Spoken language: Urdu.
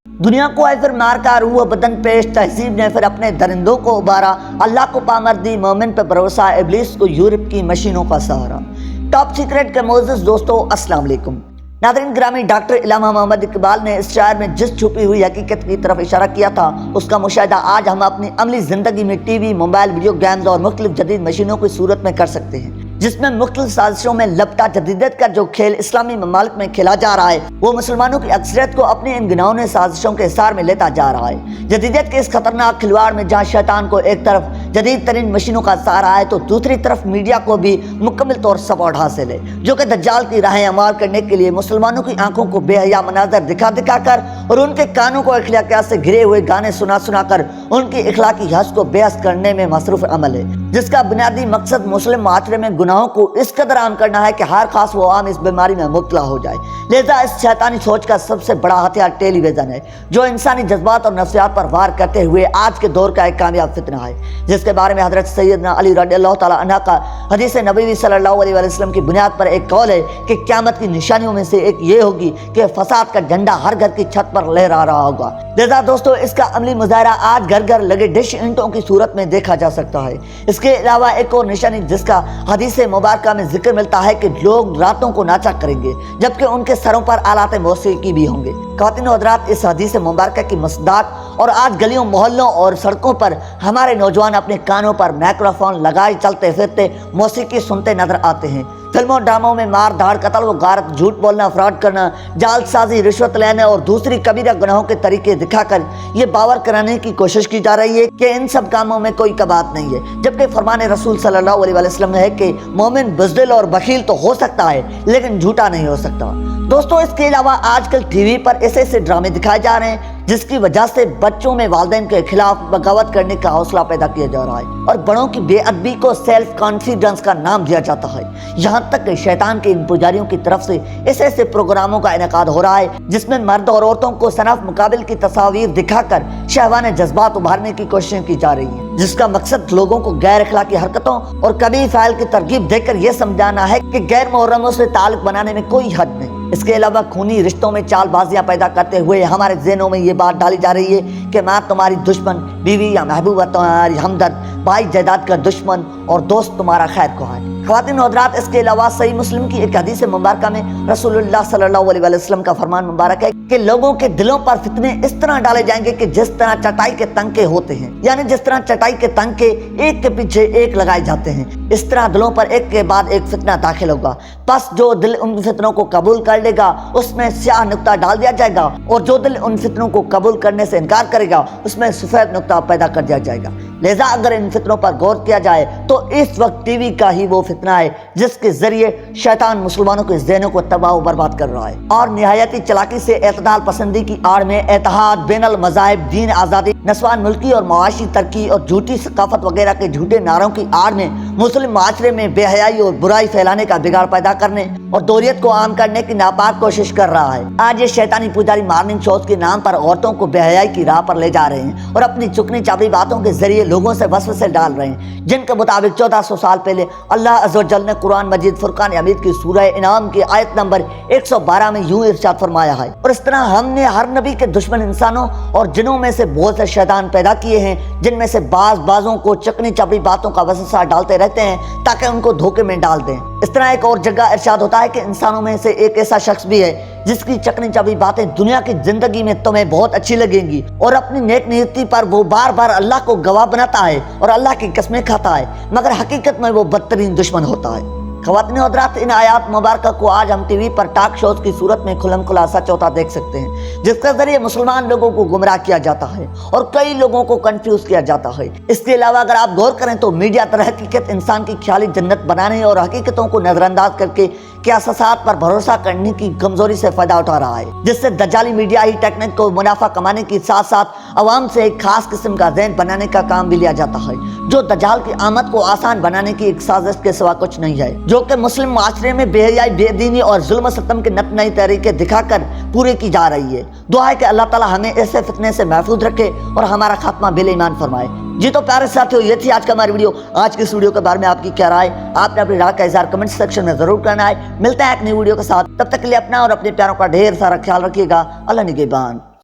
دنیا کو آئے پھر مار کا روح بدن پیش تہذیب نے پھر اپنے درندوں کو ابھارا، اللہ کو پامردی مومن پہ بھروسہ، ابلیس کو یورپ کی مشینوں کا سہارا۔ ٹاپ سیکرٹ کے معزز دوستو، السلام علیکم۔ ناظرین گرامی، ڈاکٹر علامہ محمد اقبال نے اس شاعر میں جس چھپی ہوئی حقیقت کی طرف اشارہ کیا تھا، اس کا مشاہدہ آج ہم اپنی عملی زندگی میں T V, mobile, video games اور مختلف جدید مشینوں کی صورت میں کر سکتے ہیں، جس میں مختلف سازشوں میں لپٹا جدیدیت کا جو کھیل اسلامی ممالک میں کھیلا جا رہا ہے، وہ مسلمانوں کی اکثریت کو اپنی ان گناہوں سازشوں کے حصار میں لیتا جا رہا ہے۔ جدیدیت کے اس خطرناک کھلواڑ میں جہاں شیطان کو ایک طرف جدید ترین مشینوں کا سہارا ہے، تو دوسری طرف میڈیا کو بھی مکمل طور سپورٹ حاصل ہے، جو کہ دجال کی راہیں ہموار کرنے کے لیے مسلمانوں کی آنکھوں کو بے حیا مناظر دکھا دکھا کر اور ان کے کانوں کو اخلاقیات سے گھرے ہوئے گانے سنا سنا کر ان کی اخلاقی حس کو بے حس کرنے میں مصروف عمل ہے، جس کا بنیادی مقصد مسلم معاشرے میں گناہوں کو اس قدر عام کرنا ہے کہ ہر خاص و عام اس بیماری میں مبتلا ہو جائے۔ لہذا اس شیطانی سوچ کا سب سے بڑا ہتھیار ٹیلی ویژن ہے، جو انسانی جذبات اور نفسیات پر وار کرتے ہوئے آج کے دور کا ایک کامیاب فتنہ ہے، جس کے بارے میں حضرت سیدنا علی رضی اللہ تعالی عنہ کا حدیث نبوی صلی اللہ علیہ وسلم کی بنیاد پر ایک قول ہے کہ قیامت کی نشانیوں میں سے ایک یہ ہوگی کہ فساد کا جھنڈا ہر گھر کی چھت پر لہرا رہا ہوگا۔ لہذا دوستو، اس کا عملی مظاہرہ آج گھر گھر لگے ڈش اینٹوں کی صورت میں دیکھا جا سکتا ہے۔ اس کے علاوہ ایک اور نشانی جس کا حدیث مبارکہ میں ذکر ملتا ہے کہ لوگ راتوں کو ناچا کریں گے، جبکہ ان کے سروں پر آلات موسیقی بھی ہوں گے۔ خواتین و حضرات، اس حدیث مبارکہ کی مصداق اور آج گلیوں، محلوں اور سڑکوں پر ہمارے نوجوان اپنے کانوں پر مائکروفون لگائے چلتے پھرتے موسیقی سنتے نظر آتے ہیں۔ فلموں ڈراموں میں مار دھاڑ، قتل و غارت، جھوٹ بولنا، فراڈ کرنا، جال سازی، رشوت لینے اور دوسری کبیرہ گناہوں کے طریقے دکھا کر یہ باور کرانے کی کوشش کی جا رہی ہے کہ ان سب کاموں میں کوئی کباط نہیں ہے، جبکہ فرمان رسول صلی اللہ علیہ وسلم ہے کہ مومن بزدل اور بخیل تو ہو سکتا ہے لیکن جھوٹا نہیں ہو سکتا۔ دوستو، اس کے علاوہ آج کل ٹی وی پر ایسے ڈرامے دکھائے جا رہے ہیں جس کی وجہ سے بچوں میں والدین کے خلاف بغاوت کرنے کا حوصلہ پیدا کیا جا رہا ہے اور بڑوں کی بے ادبی کو سیلف کانفیڈنس کا نام دیا جاتا ہے، یہاں تک کہ شیطان کے ان پجاریوں کی طرف سے ایسے پروگراموں کا انعقاد ہو رہا ہے جس میں مرد اور عورتوں کو صنف مقابل کی تصاویر دکھا کر شہوانہ جذبات ابھارنے کی کوششیں کی جا رہی ہیں، جس کا مقصد لوگوں کو غیر اخلاقی حرکتوں اور کبھی فعل کی ترغیب دے کر یہ سمجھانا ہے کہ غیر محرموں سے تعلق بنانے میں کوئی حد نہیں۔ اس کے علاوہ خونی رشتوں میں چال بازیاں پیدا کرتے ہوئے ہمارے ذہنوں میں یہ بات ڈالی جا رہی ہے کہ ماں تمہاری دشمن، بیوی یا محبوبہ تمہاری ہمدرد، بھائی جائیداد کا دشمن اور دوست تمہارا خیر خواہ ہے۔ خواتین و حضرات، اس کے علاوہ صحیح مسلم کی ایک حدیث مبارکہ میں رسول اللہ صلی اللہ علیہ وسلم کا فرمان مبارک ہے کہ لوگوں کے دلوں پر فتنے اس طرح ڈالے جائیں گے کہ جس طرح چٹائی کے تنکے ہوتے ہیں، یعنی جس طرح چٹائی کے تنکے ایک کے پیچھے ایک لگائے جاتے ہیں، اس طرح دلوں پر ایک کے بعد ایک فتنہ داخل ہوگا۔ پس جو دل ان فتنوں کو قبول کر لے گا اس میں سیاہ نقطہ ڈال دیا جائے گا، اور جو دل ان فتنوں کو قبول کرنے سے انکار کرے گا اس میں سفید نقطہ پیدا کر دیا جائے گا۔ لہذا اگر ان فتنوں پر غور کیا جائے تو اس وقت ٹی وی کا ہی وہ فتنہ ہے جس کے ذریعے شیطان مسلمانوں کے ذہنوں کو تباہ و برباد کر رہا ہے، اور نہایتی چلاکی سے اعتدال پسندی کی آڑ میں اتحاد بین المذاہب، دین آزادی، نسوان ملکی اور معاشی ترقی اور جھوٹی ثقافت وغیرہ کے جھوٹے نعروں کی آڑ میں مسلم معاشرے میں بے حیائی اور برائی پھیلانے کا بگاڑ پیدا کرنے اور دوریت کو عام کرنے کی ناپاک کوشش کر رہا ہے۔ آج یہ شیطانی پجاری مارننگ شوز کے نام پر عورتوں کو بے حیائی کی راہ پر لے جا رہے ہیں اور اپنی چکنی چاپڑی باتوں کے ذریعے لوگوں سے وسوسے ڈال رہے ہیں، جن کے مطابق 1400 سال پہلے اللہ عز و جل نے قرآن مجید فرقان حمید کی سورہ انعام کی آیت نمبر 112 میں یوں ارشاد فرمایا ہے، اور اس طرح ہم نے ہر نبی کے دشمن انسانوں اور جنوں میں سے بہت سے شیطان پیدا کیے ہیں، جن میں سے بعضوں کو چکنی چپڑی باتوں کا وسوسہ ڈالتے رہتے ہیں تاکہ ان کو دھوکے میں ڈال دیں۔ اس طرح ایک اور جگہ ارشاد ہوتا ہے کہ انسانوں میں سے ایک ایسا شخص بھی ہے جس کی چکنی چپڑی باتیں دنیا کی زندگی میں تمہیں بہت اچھی لگیں گی، اور اپنی نیک نیتی پر وہ بار بار اللہ کو گواہ بناتا ہے اور اللہ کی قسمیں کھاتا ہے، مگر حقیقت میں وہ بدترین دشمن ہوتا ہے۔ خواتین و حضرات، ان آیات مبارکہ کو آج ہم ٹی وی پر ٹاک شوز کی صورت میں کھلم کھلا سچ ہوتا دیکھ سکتے ہیں، جس کے ذریعے مسلمان لوگوں کو گمراہ کیا جاتا ہے اور کئی لوگوں کو کنفیوز کیا جاتا ہے۔ اس کے علاوہ اگر آپ غور کریں تو میڈیا در حقیقت انسان کی خیالی جنت بنانے اور حقیقتوں کو نظر انداز کر کے قیاسات پر بھروسہ کرنے کی کمزوری سے فائدہ اٹھا رہا ہے، جس سے دجالی میڈیا ہی ٹیکنیک کو منافع کمانے کے ساتھ ساتھ عوام سے ایک خاص قسم کا ذہن بنانے کا کام بھی لیا جاتا ہے، جو دجال کی آمد کو آسان بنانے کی ایک سازش کے سوا کچھ نہیں ہے، جو کہ مسلم معاشرے میں بے حیائی، بے دینی اور ظلم و ستم کے نت نئے طریقے دکھا کر پورے کی جا رہی ہے۔ دعا ہے کہ اللہ تعالی ہمیں ایسے فتنے سے محفوظ رکھے اور ہمارا خاتمہ بال ایمان فرمائے۔ جی تو پیارے ساتھیو، یہ تھی آج کا ہماری ویڈیو۔ آج کی اس ویڈیو کے بارے میں آپ کی کیا رائے؟ آپ نے اپنی رائے کا اظہار کمنٹ سیکشن میں ضرور کرنا ہے۔ ملتا ہے ایک نئی ویڈیو کے ساتھ، تب تک کے لیے اپنا اور اپنے پیاروں کا ڈھیر سارا خیال رکھیے گا۔ اللہ نگہبان۔